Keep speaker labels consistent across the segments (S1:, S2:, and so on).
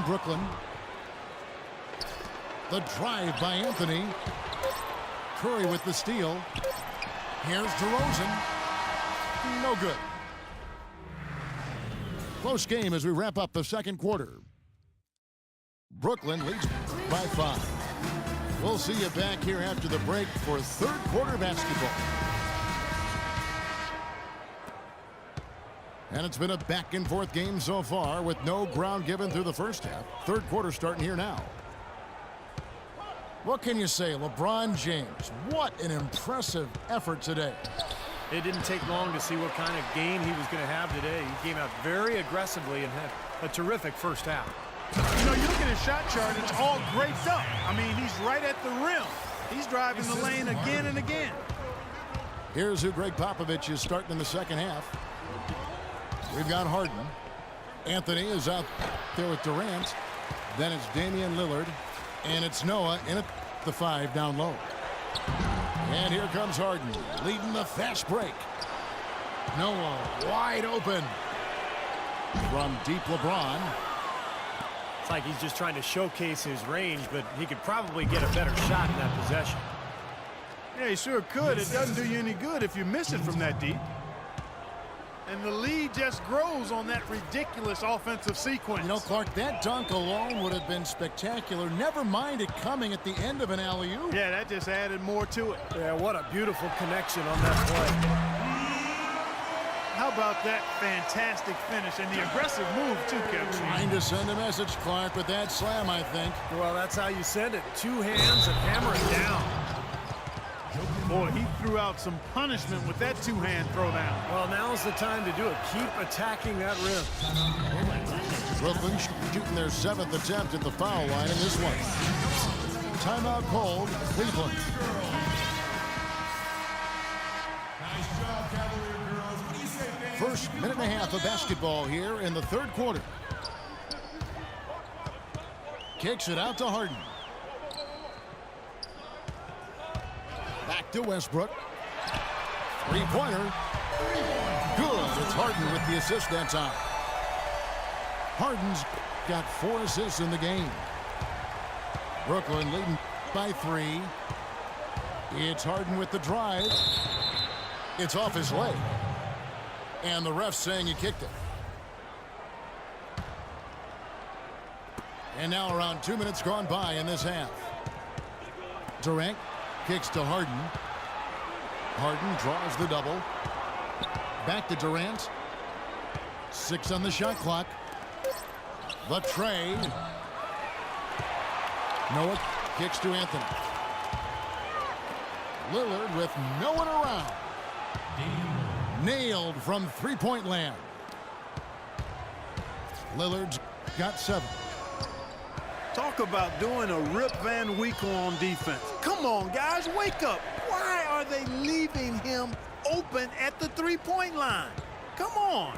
S1: Brooklyn. The drive by Anthony. Curry with the steal. Here's DeRozan. No good. Close game as we wrap up the second quarter. Brooklyn leads by 5. We'll see you back here after the break for third quarter basketball. And it's been a back and forth game so far with no ground given through the first half. Third quarter starting here now. What can you say, LeBron James? What an impressive effort today.
S2: It didn't take long to see what kind of game he was going to have today. He came out very aggressively and had a terrific first half.
S3: You know, you look at his shot chart, it's all graped up. I mean, he's right at the rim. He's driving the lane again and again.
S1: Here's who Greg Popovich is starting in the second half. We've got Harden. Anthony is out there with Durant. Then it's Damian Lillard. And it's Noah in at the 5 down low. And here comes Harden, leading the fast break. Noah wide open. From deep LeBron.
S2: It's like he's just trying to showcase his range, but he could probably get a better shot in that possession.
S3: Yeah, he sure could. It doesn't do you any good if you miss it from that deep. And the lead just grows on that ridiculous offensive sequence.
S1: You know, Clark, that dunk alone would have been spectacular. Never mind it coming at the end of an alley-oop.
S3: Yeah, that just added more to it.
S2: Yeah, what a beautiful connection on that play.
S3: How about that fantastic finish and the aggressive move, too, Kevin?
S1: Trying to send a message, Clark, with that slam, I think.
S2: Well, that's how you send it. 2 hands and hammer it down.
S3: Boy, he threw out some punishment with that 2-hand throwdown.
S2: Well, now's the time to do it. Keep attacking that rim.
S1: Brooklyn shooting their 7th attempt at the foul line in this one. Timeout called, Cleveland. First minute and a half of basketball here in the third quarter. Kicks it out to Harden. Back to Westbrook. Three-pointer. Good. It's Harden with the assist that time. Harden's got 4 assists in the game. Brooklyn leading by 3. It's Harden with the drive. It's off his leg. And the ref's saying he kicked it. And now around 2 minutes gone by in this half. Durant kicks to Harden. Harden draws the double. Back to Durant. 6 on the shot clock. The trade. Noah kicks to Anthony. Lillard with no one around. Nailed from three-point land. Lillard's got 7.
S3: Talk about doing a Rip Van Winkle on defense. Come on, guys, wake up. Why are they leaving him open at the three-point line? Come on.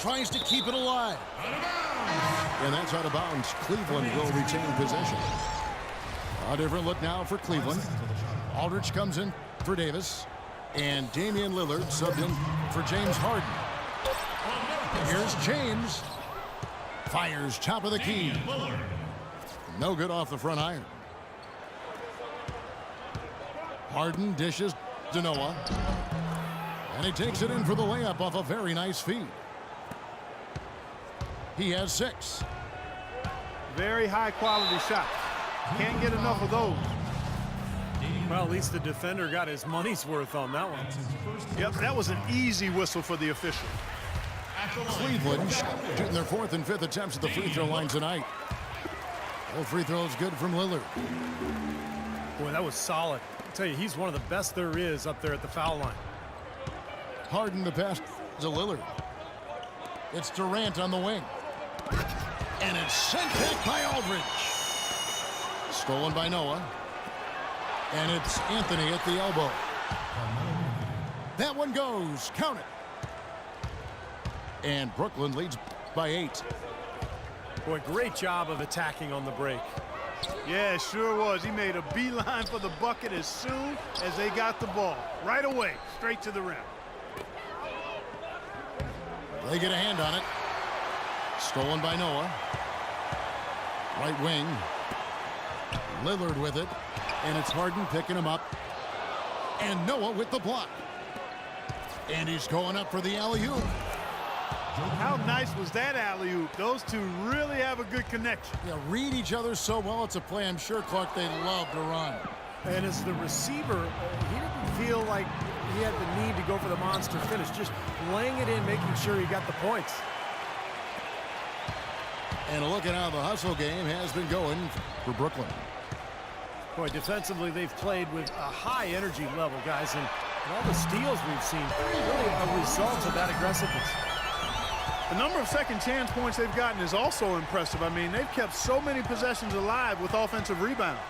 S1: Tries to keep it alive. And that's out of bounds. Cleveland will retain possession. A different look now for Cleveland. Aldridge comes in for Davis. And Damian Lillard subbed in for James Harden. Here's James. Fires top of the key. No good off the front iron. Harden dishes to Noah. And he takes it in for the layup off a very nice feed. He has 6.
S3: Very high-quality shot. Can't get enough of those.
S2: Well, at least the defender got his money's worth on that one.
S3: Yep, that was an easy whistle for the official.
S1: Cleveland shooting their 4th and 5th attempts at the free throw line tonight. All free throws good from Lillard.
S2: Boy, that was solid. I'll tell you, he's one of the best there is up there at the foul line.
S1: Harden the pass to Lillard. It's Durant on the wing. And it's sent back by Aldridge. Stolen by Noah. And it's Anthony at the elbow. That one goes. Count it. And Brooklyn leads by 8.
S2: Boy, great job of attacking on the break.
S3: Yeah, it sure was. He made a beeline for the bucket as soon as they got the ball. Right away, straight to the rim.
S1: They get a hand on it. Stolen by Noah. Right wing. Lillard with it. And it's Harden picking him up. And Noah with the block. And he's going up for the alley-oop.
S3: How nice was that alley-oop? Those two really have a good connection.
S1: Yeah, read each other so well. It's a play I'm sure, Clark, they love to run.
S2: And as the receiver, he didn't feel like he had the need to go for the monster finish. Just laying it in, making sure he got the points.
S1: And a look at how the hustle game has been going for Brooklyn.
S2: Boy, defensively, they've played with a high energy level, guys. And all the steals we've seen, really a result of that aggressiveness.
S3: The number of second chance points they've gotten is also impressive. I mean, they've kept so many possessions alive with offensive rebounds.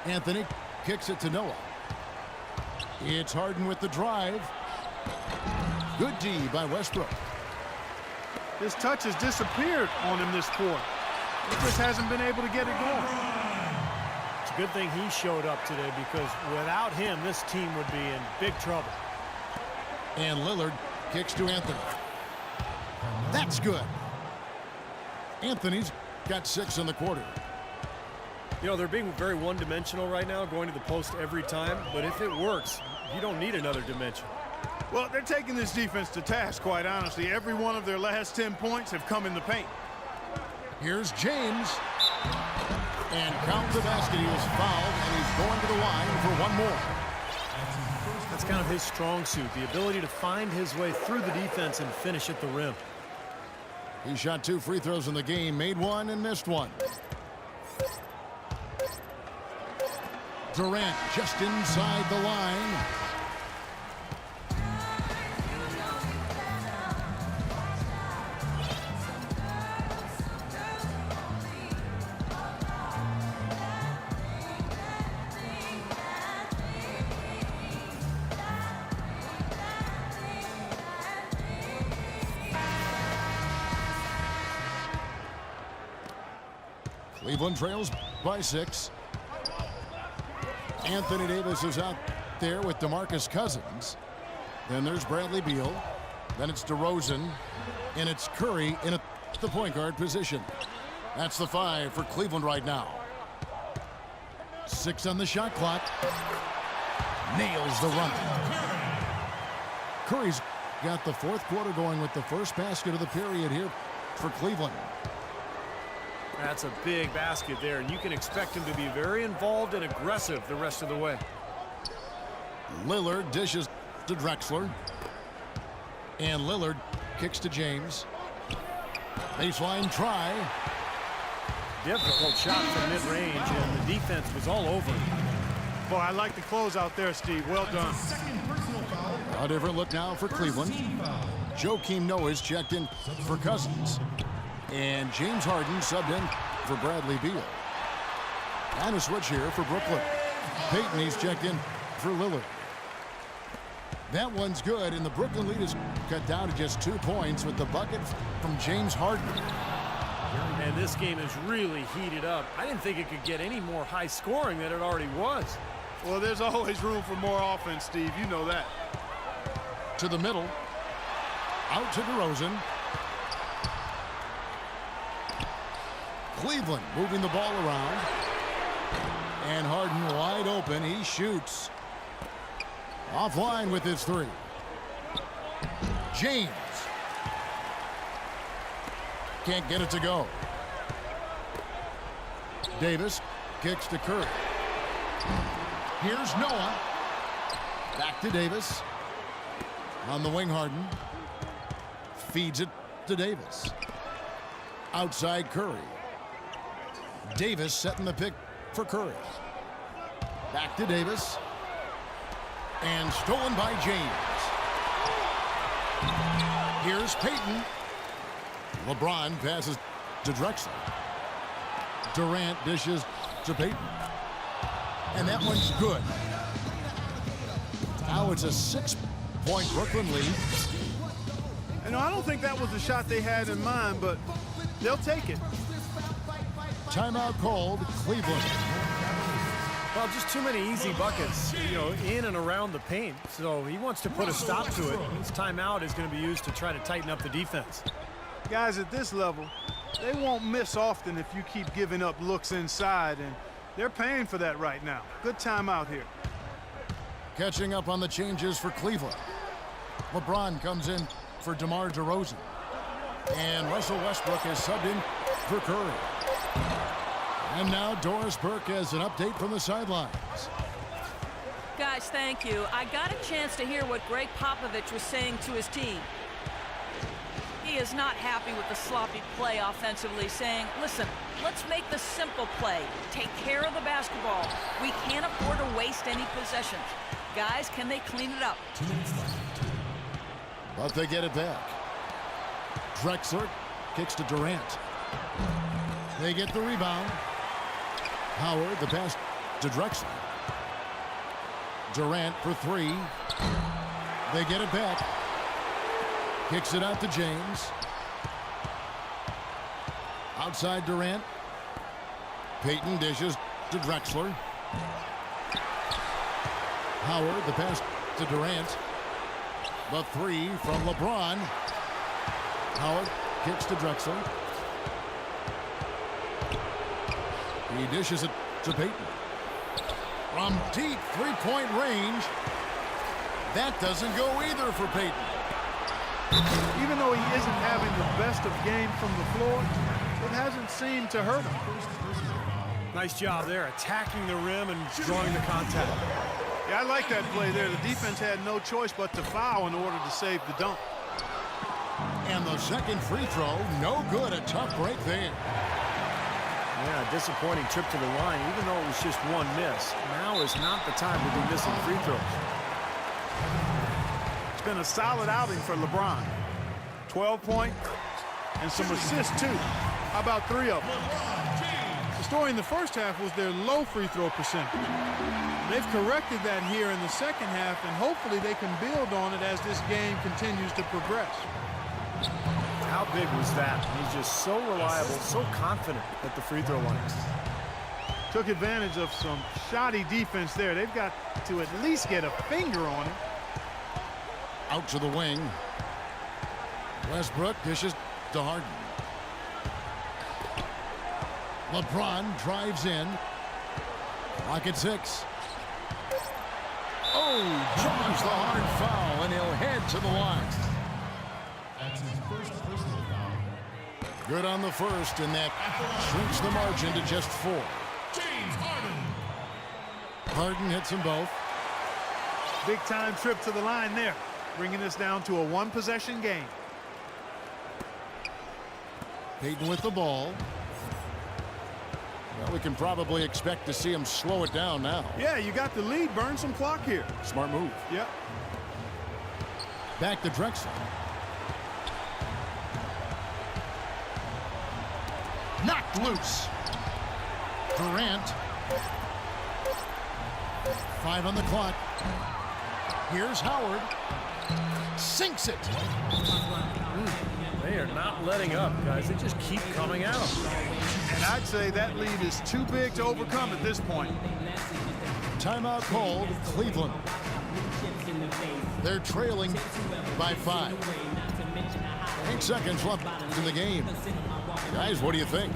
S1: Anthony kicks it to Noah. It's Harden with the drive. Good D by Westbrook.
S3: His touch has disappeared on him this quarter. He just hasn't been able to get it going.
S2: It's a good thing he showed up today, because without him, this team would be in big trouble.
S1: And Lillard kicks to Anthony. That's good. Anthony's got 6 in the quarter.
S2: You know, they're being very one-dimensional right now, going to the post every time. But if it works, you don't need another dimension.
S3: Well, they're taking this defense to task, quite honestly. Every one of their last 10 points have come in the paint.
S1: Here's James. And count the basket. He was fouled, and he's going to the line for one more.
S2: That's kind of his strong suit, the ability to find his way through the defense and finish at the rim.
S1: He shot 2 free throws in the game, made 1 and missed 1. Durant just inside the line. Cleveland trails by 6. Anthony Davis is out there with DeMarcus Cousins. Then there's Bradley Beal. Then it's DeRozan. And it's Curry in the point guard position. That's the 5 for Cleveland right now. 6 on the shot clock. Nails the run. Curry's got the 4th quarter going with the first basket of the period here for Cleveland.
S2: That's a big basket there, and you can expect him to be very involved and aggressive the rest of the way.
S1: Lillard dishes to Drexler. And Lillard kicks to James. Baseline try.
S2: Difficult shot from mid-range, and the defense was all over him.
S3: Boy, I like the close out there, Steve. Well done.
S1: A different look now for Cleveland. Joakim Noah is checked in for Cousins. And James Harden subbed in for Bradley Beal. And a switch here for Brooklyn. Payton, he's checked in for Lillard. That one's good, and the Brooklyn lead is cut down to just 2 points with the bucket from James Harden.
S2: And this game is really heated up. I didn't think it could get any more high scoring than it already was.
S3: Well, there's always room for more offense, Steve. You know that.
S1: To the middle. Out to DeRozan. Cleveland moving the ball around. And Harden wide open. He shoots. Offline with his 3. James. Can't get it to go. Davis kicks to Curry. Here's Noah. Back to Davis. On the wing, Harden. Feeds it to Davis. Outside Curry. Davis setting the pick for Curry. Back to Davis. And stolen by James. Here's Payton. LeBron passes to Drexler. Durant dishes to Payton. And that one's good. Now it's a 6-point Brooklyn lead.
S3: And I don't think that was the shot they had in mind, but they'll take it.
S1: Timeout called, Cleveland.
S2: Well, just too many easy buckets, in and around the paint. So he wants to put a stop to it. This timeout is going to be used to try to tighten up the defense.
S3: Guys at this level, they won't miss often if you keep giving up looks inside, and they're paying for that right now. Good timeout here.
S1: Catching up on the changes for Cleveland. LeBron comes in for DeMar DeRozan. And Russell Westbrook is subbed in for Curry. And now Doris Burke has an update from the sidelines.
S4: Guys, thank you. I got a chance to hear what Greg Popovich was saying to his team. He is not happy with the sloppy play offensively, saying, listen, let's make the simple play. Take care of the basketball. We can't afford to waste any possessions. Guys, can they clean it up?
S1: 2 minutes left. But they get it back. Drexler kicks to Durant. They get the rebound. Howard, the pass to Drexler. Durant for 3. They get it back. Kicks it out to James. Outside Durant. Payton dishes to Drexler. Howard, the pass to Durant. The 3 from LeBron. Howard kicks to Drexler. He dishes it to Payton. From deep three-point range. That doesn't go either for Payton.
S3: Even though he isn't having the best of game from the floor, it hasn't seemed to hurt him.
S2: Nice job there, attacking the rim and drawing the contact.
S3: Yeah, I like that play there. The defense had no choice but to foul in order to save the dunk.
S1: And the second free throw, no good. A tough break there.
S2: Yeah, disappointing trip to the line, even though it was just one miss. Now is not the time to be missing free throws.
S3: It's been a solid outing for LeBron. 12 points and some assists, too. How about 3 of them? The story in the first half was their low free throw percentage. They've corrected that here in the second half, and hopefully they can build on it as this game continues to progress.
S2: How big was that? He's just so reliable, so confident at the free throw line.
S3: Took advantage of some shoddy defense there. They've got to at least get a finger on it.
S1: Out to the wing. Westbrook dishes to Harden. LeBron drives in. Clock at 6. Oh, draws the hard foul, and he'll head to the line.
S5: That's his first personal foul.
S1: Good on the first, and that shrinks the margin to just 4.
S5: James Harden.
S1: Harden hits them both.
S3: Big time trip to the line there, bringing us down to a 1-possession game.
S1: Payton with the ball. Well, we can probably expect to see him slow it down now.
S3: Yeah, you got the lead. Burn some clock here.
S1: Smart move.
S3: Yep.
S1: Back to Drexler. Knocked loose. Durant. 5 on the clock. Here's Howard. Sinks it.
S2: They are not letting up, guys. They just keep coming out.
S3: And I'd say that lead is too big to overcome at this point.
S1: Timeout called Cleveland. They're trailing by 5. 8 seconds left in the game. Guys, what do you think?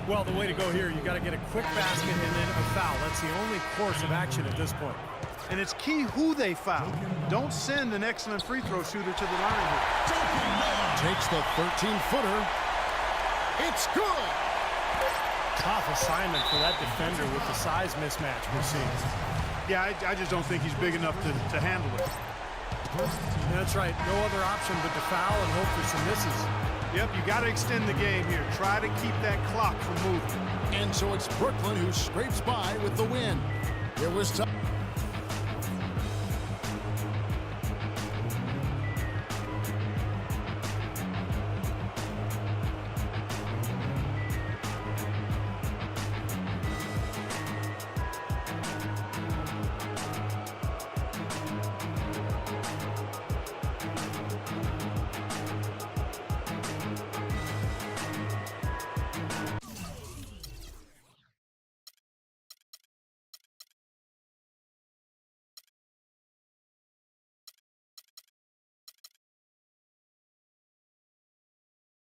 S2: Well, the way to go here, you got to get a quick basket and then a foul. That's the only course of action at this point.
S3: And it's key who they foul. Don't send an excellent free throw shooter to the line here.
S1: Takes the 13-footer. It's good.
S2: Tough assignment for that defender with the size mismatch we're seeing.
S3: Yeah, I just don't think he's big enough to handle it.
S2: That's right. No other option but to foul and hope for some misses.
S3: Yep, you got to extend the game here. Try to keep that clock from moving.
S1: And so it's Brooklyn who scrapes by with the win. It was tough.